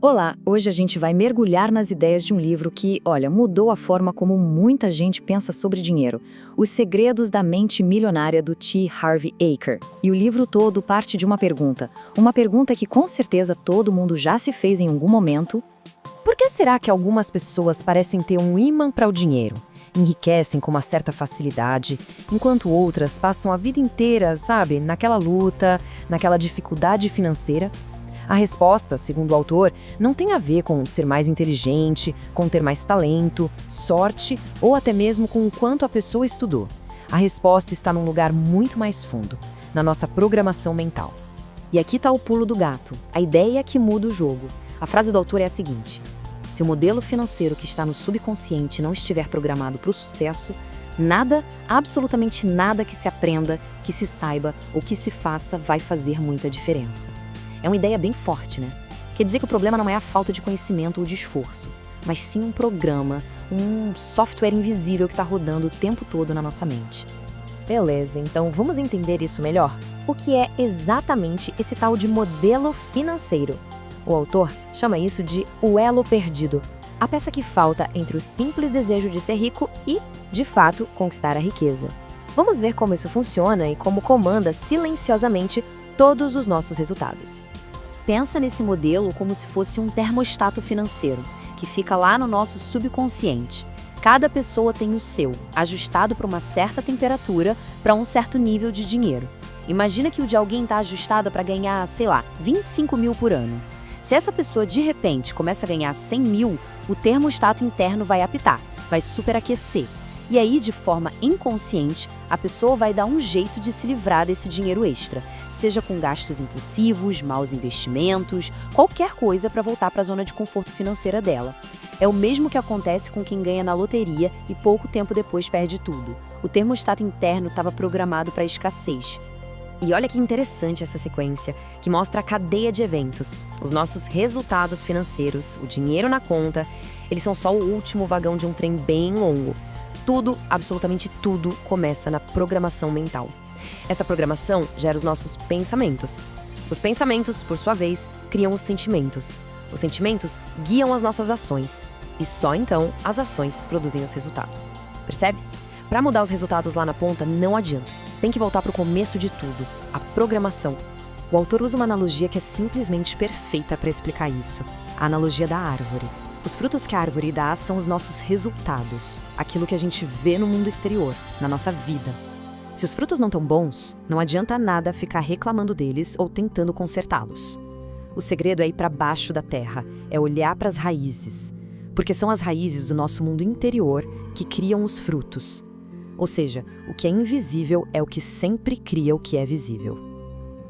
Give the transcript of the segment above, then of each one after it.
Olá, hoje a gente vai mergulhar nas ideias de um livro que, olha, mudou a forma como muita gente pensa sobre dinheiro. Os Segredos da Mente Milionária do T. Harv Eker. E o livro todo parte de uma pergunta que com certeza todo mundo já se fez em algum momento. Por que será que algumas pessoas parecem ter um ímã para o dinheiro? Enriquecem com uma certa facilidade, enquanto outras passam a vida inteira, sabe, naquela luta, naquela dificuldade financeira? A resposta, segundo o autor, não tem a ver com ser mais inteligente, com ter mais talento, sorte ou até mesmo com o quanto a pessoa estudou. A resposta está num lugar muito mais fundo, na nossa programação mental. E aqui está o pulo do gato, a ideia que muda o jogo. A frase do autor é a seguinte: se o modelo financeiro que está no subconsciente não estiver programado para o sucesso, nada, absolutamente nada que se aprenda, que se saiba ou que se faça vai fazer muita diferença. É uma ideia bem forte, né? Quer dizer que o problema não é a falta de conhecimento ou de esforço, mas sim um programa, um software invisível que está rodando o tempo todo na nossa mente. Beleza, então vamos entender isso melhor? O que é exatamente esse tal de modelo financeiro? O autor chama isso de o elo perdido, a peça que falta entre o simples desejo de ser rico e, de fato, conquistar a riqueza. Vamos ver como isso funciona e como comanda silenciosamente todos os nossos resultados. Pensa nesse modelo como se fosse um termostato financeiro, que fica lá no nosso subconsciente. Cada pessoa tem o seu, ajustado para uma certa temperatura, para um certo nível de dinheiro. Imagina que o de alguém está ajustado para ganhar, sei lá, 25 mil por ano. Se essa pessoa de repente começa a ganhar 100 mil, o termostato interno vai apitar, vai superaquecer. E aí, de forma inconsciente, a pessoa vai dar um jeito de se livrar desse dinheiro extra, seja com gastos impulsivos, maus investimentos, qualquer coisa para voltar para a zona de conforto financeira dela. É o mesmo que acontece com quem ganha na loteria e pouco tempo depois perde tudo. O termostato interno estava programado para escassez. E olha que interessante essa sequência, que mostra a cadeia de eventos. Os nossos resultados financeiros, o dinheiro na conta, eles são só o último vagão de um trem bem longo. Tudo, absolutamente tudo, começa na programação mental. Essa programação gera os nossos pensamentos. Os pensamentos, por sua vez, criam os sentimentos. Os sentimentos guiam as nossas ações. E só então as ações produzem os resultados. Percebe? Para mudar os resultados lá na ponta, não adianta. Tem que voltar para o começo de tudo, a programação. O autor usa uma analogia que é simplesmente perfeita para explicar isso. A analogia da árvore. Os frutos que a árvore dá são os nossos resultados, aquilo que a gente vê no mundo exterior, na nossa vida. Se os frutos não estão bons, não adianta nada ficar reclamando deles ou tentando consertá-los. O segredo é ir para baixo da terra, é olhar para as raízes, porque são as raízes do nosso mundo interior que criam os frutos. Ou seja, o que é invisível é o que sempre cria o que é visível.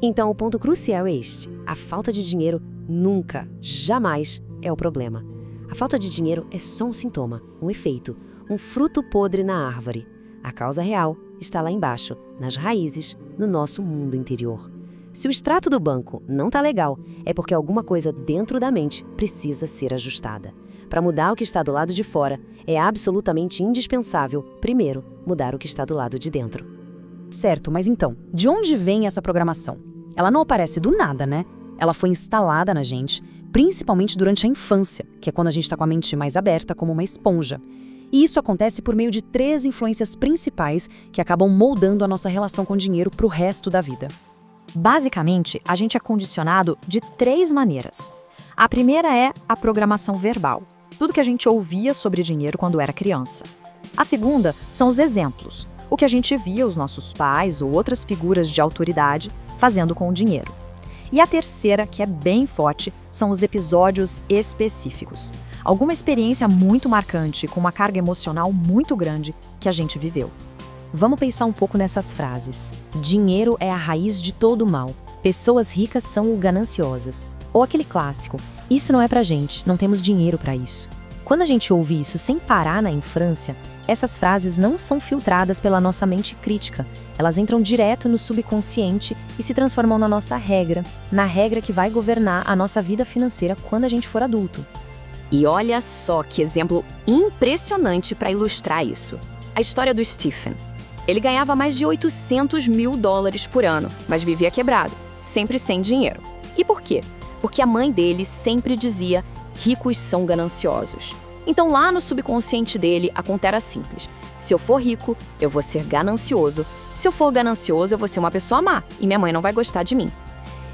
Então, o ponto crucial é este: a falta de dinheiro nunca, jamais é o problema. A falta de dinheiro é só um sintoma, um efeito, um fruto podre na árvore. A causa real está lá embaixo, nas raízes, no nosso mundo interior. Se o extrato do banco não está legal, é porque alguma coisa dentro da mente precisa ser ajustada. Para mudar o que está do lado de fora, é absolutamente indispensável, primeiro, mudar o que está do lado de dentro. Certo, mas então, de onde vem essa programação? Ela não aparece do nada, né? Ela foi instalada na gente, principalmente durante a infância, que é quando a gente está com a mente mais aberta, como uma esponja. E isso acontece por meio de 3 influências principais que acabam moldando a nossa relação com o dinheiro para o resto da vida. Basicamente, a gente é condicionado de 3 maneiras. A primeira é a programação verbal, tudo que a gente ouvia sobre dinheiro quando era criança. A segunda são os exemplos, o que a gente via os nossos pais ou outras figuras de autoridade fazendo com o dinheiro. E a terceira, que é bem forte, são os episódios específicos. Alguma experiência muito marcante, com uma carga emocional muito grande que a gente viveu. Vamos pensar um pouco nessas frases. Dinheiro é a raiz de todo mal. Pessoas ricas são gananciosas. Ou aquele clássico, isso não é pra gente, não temos dinheiro pra isso. Quando a gente ouve isso sem parar na infância, essas frases não são filtradas pela nossa mente crítica. Elas entram direto no subconsciente e se transformam na nossa regra, na regra que vai governar a nossa vida financeira quando a gente for adulto. E olha só que exemplo impressionante para ilustrar isso. A história do Stephen. Ele ganhava mais de $800 mil por ano, mas vivia quebrado, sempre sem dinheiro. E por quê? porque a mãe dele sempre dizia: ricos são gananciosos. Então lá no subconsciente dele, a conta era simples. Se eu for rico, eu vou ser ganancioso. Se eu for ganancioso, eu vou ser uma pessoa má e minha mãe não vai gostar de mim.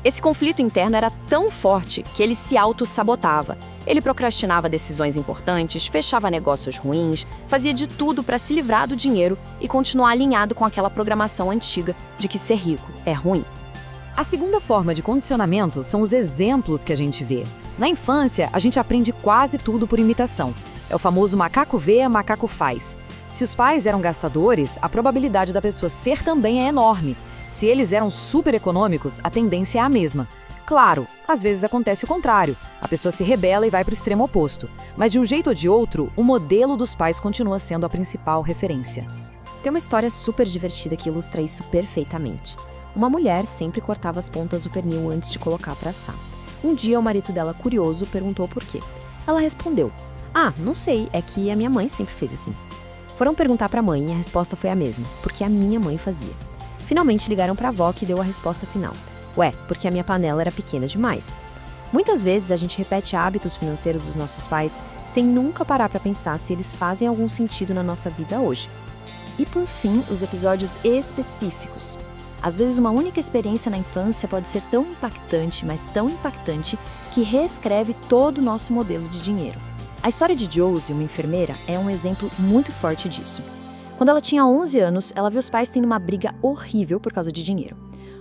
Esse conflito interno era tão forte que ele se auto-sabotava. Ele procrastinava decisões importantes, fechava negócios ruins, fazia de tudo para se livrar do dinheiro e continuar alinhado com aquela programação antiga de que ser rico é ruim. A segunda forma de condicionamento são os exemplos que a gente vê. Na infância, a gente aprende quase tudo por imitação. É o famoso macaco vê, macaco faz. Se os pais eram gastadores, a probabilidade da pessoa ser também é enorme. Se eles eram super econômicos, a tendência é a mesma. Claro, às vezes acontece o contrário. A pessoa se rebela e vai para o extremo oposto. Mas de um jeito ou de outro, o modelo dos pais continua sendo a principal referência. Tem uma história super divertida que ilustra isso perfeitamente. Uma mulher sempre cortava as pontas do pernil antes de colocar para assar. Um dia, o marido dela, curioso, perguntou por quê. Ela respondeu: "Ah, não sei, é que a minha mãe sempre fez assim." Foram perguntar para a mãe e a resposta foi a mesma, porque a minha mãe fazia. Finalmente ligaram para a avó, que deu a resposta final: "Ué, porque a minha panela era pequena demais." Muitas vezes a gente repete hábitos financeiros dos nossos pais sem nunca parar para pensar se eles fazem algum sentido na nossa vida hoje. E por fim, os episódios específicos. Às vezes uma única experiência na infância pode ser tão impactante, mas tão impactante, que reescreve todo o nosso modelo de dinheiro. A história de Josie, uma enfermeira, é um exemplo muito forte disso. Quando ela tinha 11 anos, ela viu os pais tendo uma briga horrível por causa de dinheiro.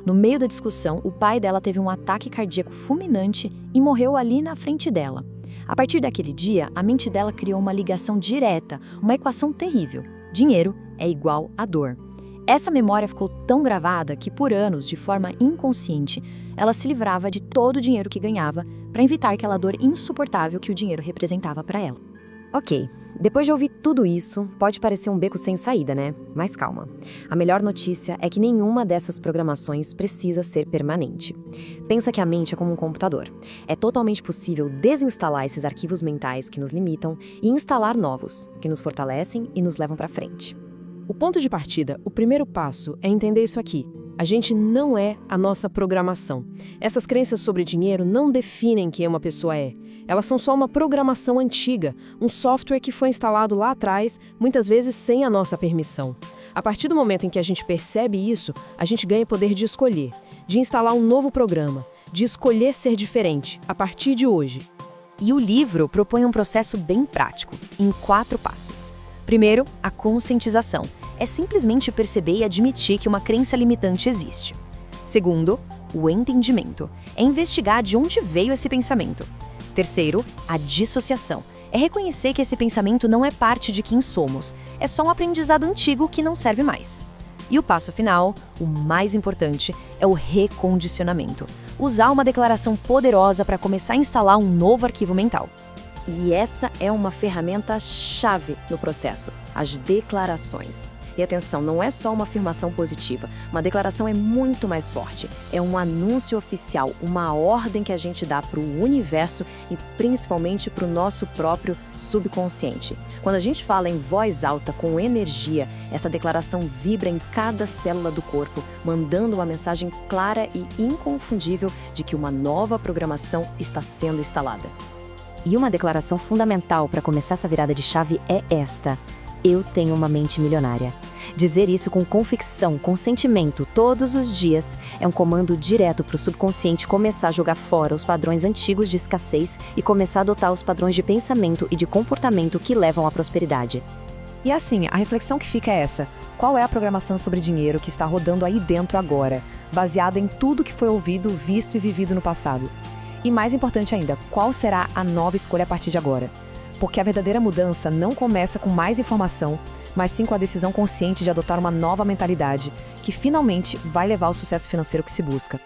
No meio da discussão, o pai dela teve um ataque cardíaco fulminante e morreu ali na frente dela. A partir daquele dia, a mente dela criou uma ligação direta, uma equação terrível. Dinheiro é igual a dor. Essa memória ficou tão gravada que, por anos, de forma inconsciente, ela se livrava de todo o dinheiro que ganhava para evitar aquela dor insuportável que o dinheiro representava para ela. Ok, depois de ouvir tudo isso, pode parecer um beco sem saída, né? Mas calma. A melhor notícia é que nenhuma dessas programações precisa ser permanente. Pensa que a mente é como um computador. É totalmente possível desinstalar esses arquivos mentais que nos limitam e instalar novos, que nos fortalecem e nos levam para frente. O ponto de partida, o primeiro passo, é entender isso aqui. A gente não é a nossa programação. Essas crenças sobre dinheiro não definem quem uma pessoa é. Elas são só uma programação antiga, um software que foi instalado lá atrás, muitas vezes sem a nossa permissão. A partir do momento em que a gente percebe isso, a gente ganha poder de escolher, de instalar um novo programa, de escolher ser diferente, a partir de hoje. E o livro propõe um processo bem prático, em 4 passos. Primeiro, a conscientização. É simplesmente perceber e admitir que uma crença limitante existe. Segundo, o entendimento. É investigar de onde veio esse pensamento. Terceiro, a dissociação. É reconhecer que esse pensamento não é parte de quem somos. É só um aprendizado antigo que não serve mais. E o passo final, o mais importante, é o recondicionamento. Usar uma declaração poderosa para começar a instalar um novo arquivo mental. E essa é uma ferramenta-chave no processo, as declarações. E atenção, não é só uma afirmação positiva. Uma declaração é muito mais forte. É um anúncio oficial, uma ordem que a gente dá para o universo e principalmente para o nosso próprio subconsciente. Quando a gente fala em voz alta, com energia, essa declaração vibra em cada célula do corpo, mandando uma mensagem clara e inconfundível de que uma nova programação está sendo instalada. E uma declaração fundamental para começar essa virada de chave é esta: eu tenho uma mente milionária. Dizer isso com convicção, com sentimento, todos os dias, é um comando direto para o subconsciente começar a jogar fora os padrões antigos de escassez e começar a adotar os padrões de pensamento e de comportamento que levam à prosperidade. E assim, a reflexão que fica é essa: qual é a programação sobre dinheiro que está rodando aí dentro agora, baseada em tudo que foi ouvido, visto e vivido no passado? E mais importante ainda, qual será a nova escolha a partir de agora? Porque a verdadeira mudança não começa com mais informação, mas sim com a decisão consciente de adotar uma nova mentalidade, que finalmente vai levar ao sucesso financeiro que se busca.